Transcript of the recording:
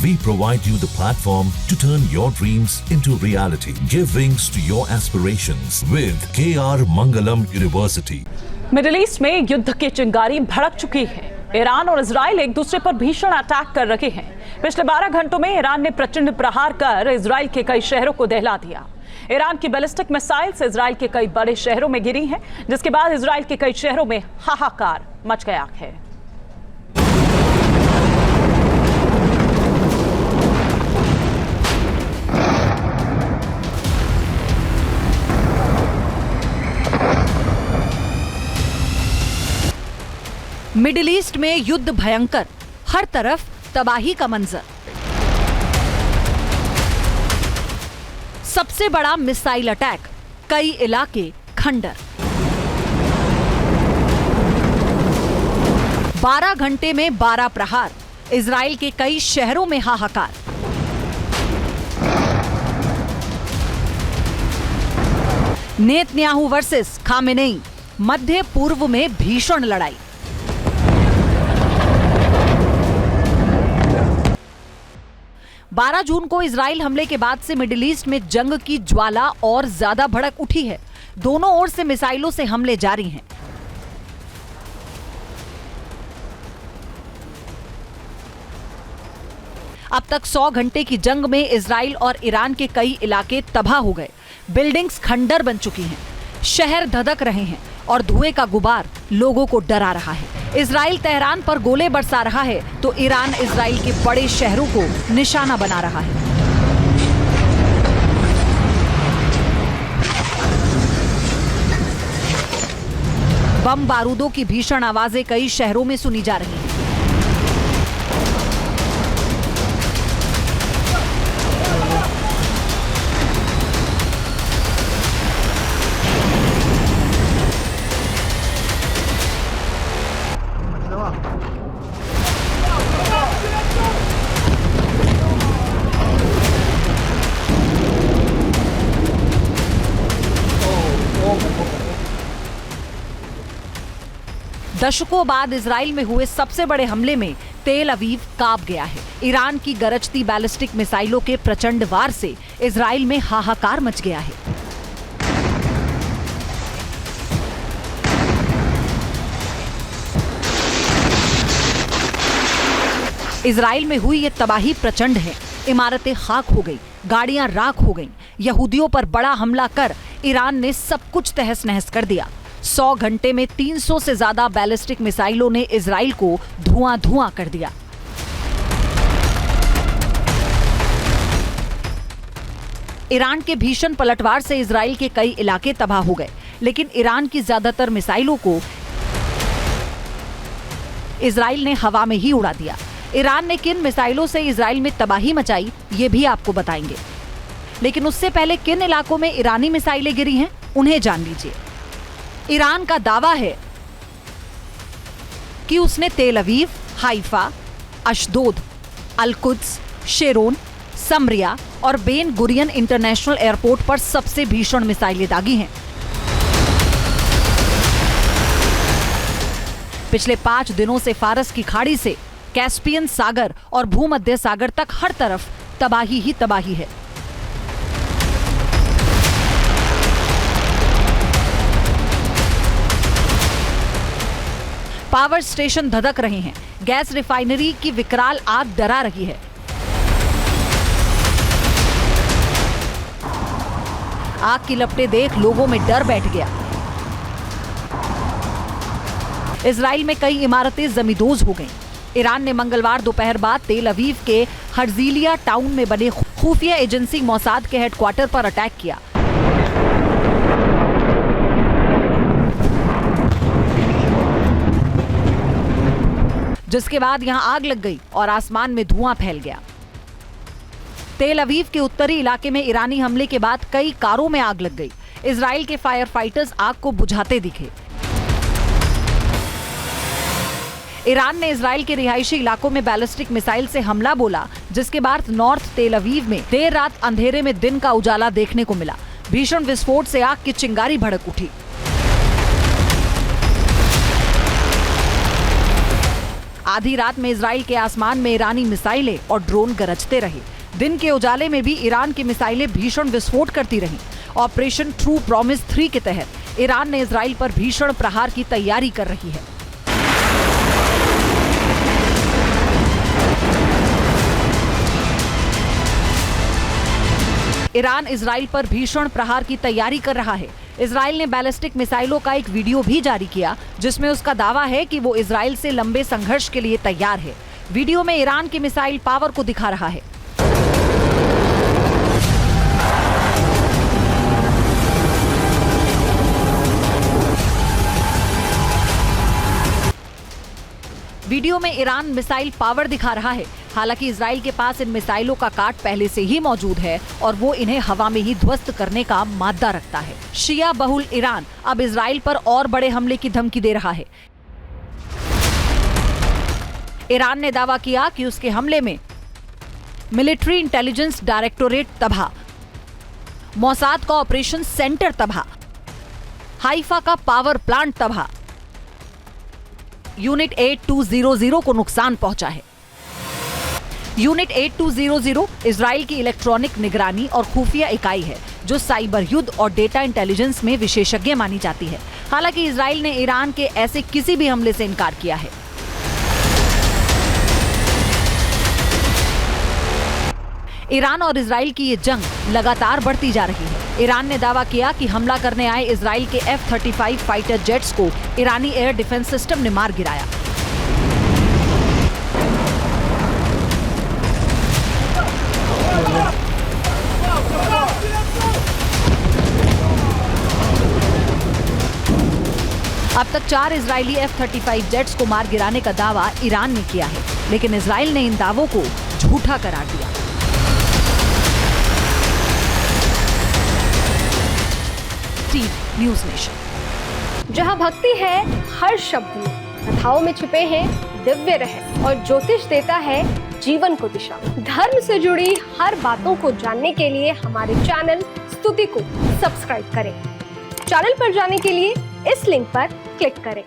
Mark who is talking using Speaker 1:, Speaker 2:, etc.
Speaker 1: We provide you the platform to turn your dreams into reality. Give wings to your aspirations with KR Mangalam University.
Speaker 2: Middle east में युद्ध की चिंगारी भड़क चुकी है। Iran और इजराइल एक दूसरे पर भीषण अटैक कर रहे हैं। पिछले 12 घंटों में ईरान ने प्रचंड प्रहार कर इजराइल के कई शहरों को दहला दिया। ईरान की बैलिस्टिक मिसाइल्स इजराइल के कई बड़े शहरों में गिरी हैं, जिसके बाद इजराइल के कई शहरों में हाहाकार मच गया है।
Speaker 3: मिडिल ईस्ट में युद्ध भयंकर, हर तरफ तबाही का मंजर। सबसे बड़ा मिसाइल अटैक, कई इलाके खंडर। 12 घंटे में 12 प्रहार, इजराइल के कई शहरों में हाहाकार। नेतन्याहू वर्सेस खामेनेई, मध्य पूर्व में भीषण लड़ाई। बारह जून को इजराइल हमले के बाद से मिडिल ईस्ट में जंग की ज्वाला और ज्यादा भड़क उठी है। दोनों ओर से मिसाइलों से हमले जारी हैं। अब तक 100 घंटे की जंग में इजराइल और ईरान के कई इलाके तबाह हो गए। बिल्डिंग्स खंडर बन चुकी हैं, शहर धधक रहे हैं और धुएं का गुबार लोगों को डरा रहा है। इजराइल तेहरान पर गोले बरसा रहा है तो ईरान इजराइल के बड़े शहरों को निशाना बना रहा है। बम बारूदों की भीषण आवाजें कई शहरों में सुनी जा रही हैं। दशकों बाद इजराइल में हुए सबसे बड़े हमले में तेल अवीव कांप गया है। ईरान की गरजती बैलिस्टिक मिसाइलों के प्रचंड वार से इजराइल में हाहाकार मच गया है। इजराइल में हुई ये तबाही प्रचंड है। इमारतें खाक हो गई, गाड़ियां राख हो गईं। यहूदियों पर बड़ा हमला कर ईरान ने सब कुछ तहस नहस कर दिया। 100 घंटे में 300 से ज्यादा बैलिस्टिक मिसाइलों ने इजराइल को धुआं धुआं कर दिया। ईरान के भीषण पलटवार से इजराइल के कई इलाके तबाह हो गए, लेकिन ईरान की ज्यादातर मिसाइलों को इजराइल ने हवा में ही उड़ा दिया। ईरान ने किन मिसाइलों से इजराइल में तबाही मचाई, ये भी आपको बताएंगे। लेकिन उससे पहले किन इलाकों में ईरानी मिसाइलें गिरी हैं, उन्हें जान लीजिए। ईरान का दावा है कि उसने तेल अवीव, हाइफा, अशदोद, अल-कुद्स, शेरोन, समरिया और बेन गुरियन इंटरनेशनल एयरपोर्ट पर सबसे भीषण मिसाइलें दागी हैं। पिछले 5 दिनों से फारस की खाड़ी से कैस्पियन सागर और भूमध्य सागर तक हर तरफ तबाही ही तबाही है। पावर स्टेशन धधक रहे हैं। गैस रिफाइनरी की विकराल आग डरा रही है। आग की लपटें देख लोगों में डर बैठ गया। इजराइल में कई इमारतें जमींदोज हो गईं। ईरान ने मंगलवार दोपहर बाद तेल अवीव के हर्जिलिया टाउन में बने खुफिया एजेंसी मोसाद के हेडक्वार्टर पर अटैक किया। जिसके बाद यहां आग लग गई और आसमान में धुआं फैल गया। तेल अवीव के उत्तरी इलाके में ईरानी हमले के बाद कई कारों में आग लग गई। इजराइल के फायर फाइटर्स आग को बुझाते दिखे। ईरान ने इजराइल के रिहायशी इलाकों में बैलिस्टिक मिसाइल से हमला बोला, जिसके बाद नॉर्थ तेल अवीव में देर रात अंधेरे में दिन का उजाला देखने को मिला। भीषण विस्फोट से आग की चिंगारी भड़क उठी। आधी रात में इजराइल के आसमान में ईरानी मिसाइलें और ड्रोन गरजते रहे। दिन के उजाले में भी ईरान की मिसाइलें भीषण विस्फोट करती रहीं। ऑपरेशन ट्रू प्रॉमिस 3 के तहत ईरान ने इजराइल पर भीषण प्रहार की तैयारी कर रही है। ईरान इजराइल पर भीषण प्रहार की तैयारी कर रहा है। इजराइल ने बैलिस्टिक मिसाइलों का एक वीडियो भी जारी किया, जिसमें उसका दावा है कि वो इजराइल से लंबे संघर्ष के लिए तैयार है। वीडियो में ईरान की मिसाइल पावर को दिखा रहा है। वीडियो में ईरान मिसाइल पावर दिखा रहा है। हालांकि इजराइल के पास इन मिसाइलों का काट पहले से ही मौजूद है और वो इन्हें हवा में ही ध्वस्त करने का मादा रखता है। शिया बहुल ईरान अब इजराइल पर और बड़े हमले की धमकी दे रहा है। ईरान ने दावा किया कि उसके हमले में मिलिट्री इंटेलिजेंस डायरेक्टोरेट तबाह, मोसाद का ऑपरेशन सेंटर तबाह, हाइफा का पावर प्लांट तबाह, यूनिट 8200 को नुकसान पहुंचा है। यूनिट 8200 इजराइल की इलेक्ट्रॉनिक निगरानी और खुफिया इकाई है, जो साइबर युद्ध और डेटा इंटेलिजेंस में विशेषज्ञ मानी जाती है। हालांकि इजराइल ने ईरान के ऐसे किसी भी हमले से इनकार किया है। ईरान और इजराइल की ये जंग लगातार बढ़ती जा रही है। ईरान ने दावा किया कि हमला करने आए इजराइल के F-35 फाइटर जेट्स को ईरानी एयर डिफेंस सिस्टम ने मार गिराया। अब तक 4 इजरायली F-35 जेट्स को मार गिराने का दावा ईरान ने किया है, लेकिन इजराइल ने इन दावों को झूठा करार दिया। News nation.
Speaker 4: जहां भक्ति है हर शब्द में, कथाओं में छुपे हैं दिव्य रहस्य और ज्योतिष देता है जीवन को दिशा। धर्म से जुड़ी हर बातों को जानने के लिए हमारे चैनल स्तुति को सब्सक्राइब करें। चैनल पर जाने के लिए इस लिंक पर क्लिक करें।